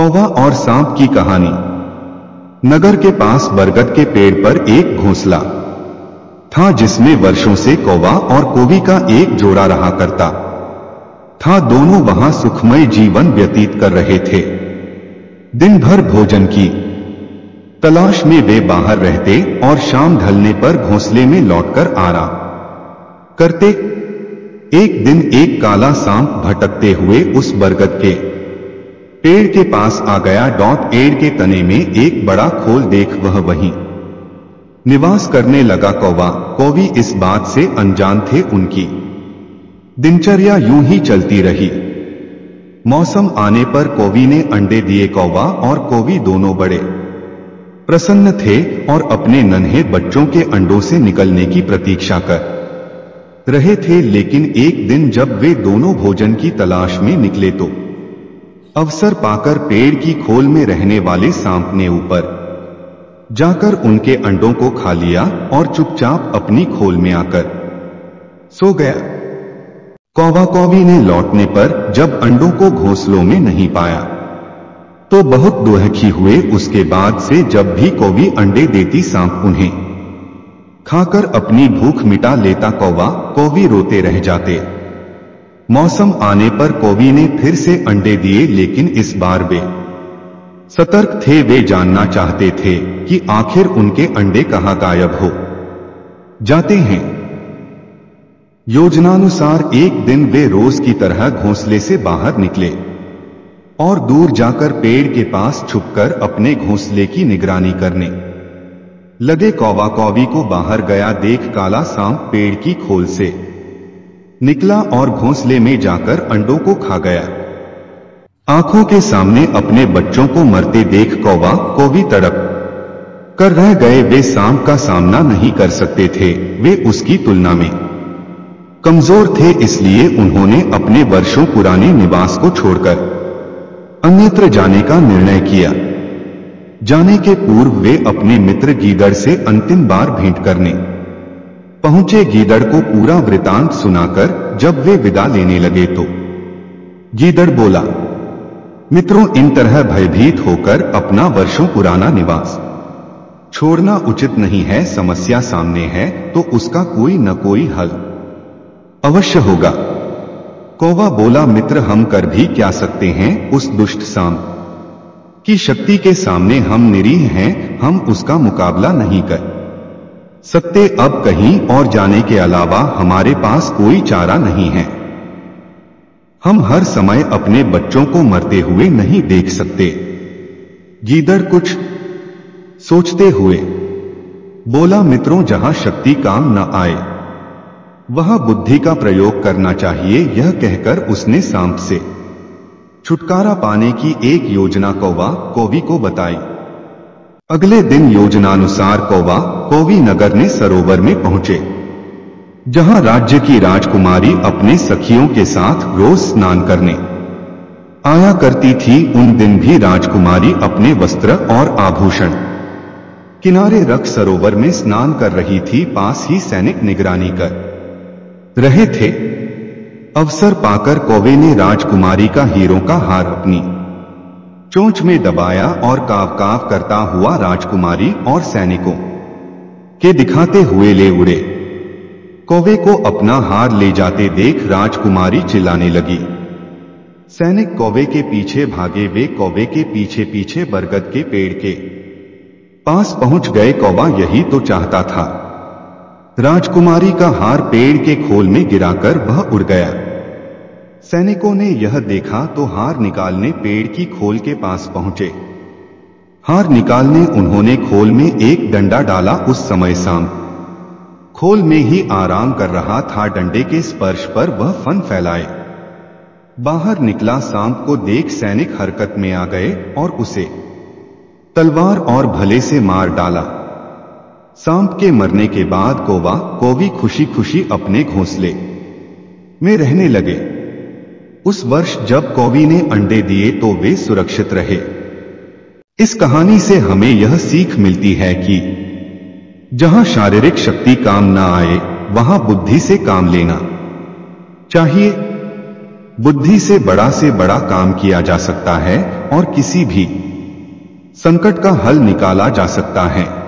कौवा और सांप की कहानी। नगर के पास बरगद के पेड़ पर एक घोंसला था जिसमें वर्षों से कौवा और कोवी का एक जोड़ा रहा करता था। दोनों वहां सुखमय जीवन व्यतीत कर रहे थे। दिन भर भोजन की तलाश में वे बाहर रहते और शाम ढलने पर घोंसले में लौटकर आराम करते। एक दिन एक काला सांप भटकते हुए उस बरगद के पेड़ के पास आ गया। पेड़ के तने में एक बड़ा खोल देख वह वहीं निवास करने लगा। कौवा कौवी इस बात से अनजान थे। उनकी दिनचर्या यूं ही चलती रही। मौसम आने पर कौवी ने अंडे दिए। कौवा और कौवी दोनों बड़े प्रसन्न थे और अपने नन्हे बच्चों के अंडों से निकलने की प्रतीक्षा कर रहे थे। लेकिन एक दिन जब वे दोनों भोजन की तलाश में निकले तो अवसर पाकर पेड़ की खोल में रहने वाले सांप ने ऊपर जाकर उनके अंडों को खा लिया और चुपचाप अपनी खोल में आकर सो गया। कौवा कौवी ने लौटने पर जब अंडों को घोंसलों में नहीं पाया तो बहुत दुखी हुए। उसके बाद से जब भी कौवी अंडे देती सांप उन्हें खाकर अपनी भूख मिटा लेता। कौवा कौवी रोते रह जाते। मौसम आने पर कौवी ने फिर से अंडे दिए, लेकिन इस बार वे सतर्क थे। वे जानना चाहते थे कि आखिर उनके अंडे कहां गायब हो जाते हैं। योजनानुसार एक दिन वे रोज की तरह घोंसले से बाहर निकले और दूर जाकर पेड़ के पास छुपकर अपने घोंसले की निगरानी करने लगे। कौवा कौवी को बाहर गया देख काला सांप पेड़ की खोल से निकला और घोंसले में जाकर अंडों को खा गया। आंखों के सामने अपने बच्चों को मरते देख कौवा कौवी तड़प कर रह गए। वे सांप का सामना नहीं कर सकते थे। वे उसकी तुलना में कमजोर थे, इसलिए उन्होंने अपने वर्षों पुराने निवास को छोड़कर अन्यत्र जाने का निर्णय किया। जाने के पूर्व वे अपने मित्र गीदड़ से अंतिम बार भेंट करने पहुंचे। गीदड़ को पूरा वृतांत सुनाकर जब वे विदा लेने लगे तो गीदड़ बोला, मित्रों, इन तरह भयभीत होकर अपना वर्षों पुराना निवास छोड़ना उचित नहीं है। समस्या सामने है तो उसका कोई न कोई हल अवश्य होगा। कौवा बोला, मित्र, हम कर भी क्या सकते हैं? उस दुष्ट सांप की शक्ति के सामने हम निरीह हैं। हम उसका मुकाबला नहीं कर सकते। अब कहीं और जाने के अलावा हमारे पास कोई चारा नहीं है। हम हर समय अपने बच्चों को मरते हुए नहीं देख सकते। गीदड़ कुछ सोचते हुए बोला, मित्रों, जहां शक्ति काम न आए वहां बुद्धि का प्रयोग करना चाहिए। यह कहकर उसने सांप से छुटकारा पाने की एक योजना कौवा कौवी को बताई। अगले दिन योजनानुसार कौवा कौवी नगर ने सरोवर में पहुंचे, जहां राज्य की राजकुमारी अपने सखियों के साथ रोज स्नान करने आया करती थी। उन दिन भी राजकुमारी अपने वस्त्र और आभूषण किनारे रख सरोवर में स्नान कर रही थी। पास ही सैनिक निगरानी कर रहे थे। अवसर पाकर कौवे ने राजकुमारी का हीरों का हार अपनी चोंच में दबाया और काव काव करता हुआ राजकुमारी और सैनिकों के दिखाते हुए ले उड़े। कौवे को अपना हार ले जाते देख राजकुमारी चिल्लाने लगी। सैनिक कौवे के पीछे भागे। वे कौवे के पीछे पीछे बरगद के पेड़ के पास पहुंच गए। कौवा यही तो चाहता था। राजकुमारी का हार पेड़ के खोल में गिराकर वह उड़ गया। सैनिकों ने यह देखा तो हार निकालने पेड़ की खोल के पास पहुंचे। हार निकालने उन्होंने खोल में एक डंडा डाला। उस समय सांप खोल में ही आराम कर रहा था। डंडे के स्पर्श पर वह फन फैलाए बाहर निकला। सांप को देख सैनिक हरकत में आ गए और उसे तलवार और भले से मार डाला। सांप के मरने के बाद कौवा कौवी खुशी खुशी अपने घोंसले में रहने लगे। उस वर्ष जब कौवी ने अंडे दिए तो वे सुरक्षित रहे। इस कहानी से हमें यह सीख मिलती है कि जहां शारीरिक शक्ति काम न आए वहां बुद्धि से काम लेना चाहिए। बुद्धि से बड़ा काम किया जा सकता है और किसी भी संकट का हल निकाला जा सकता है।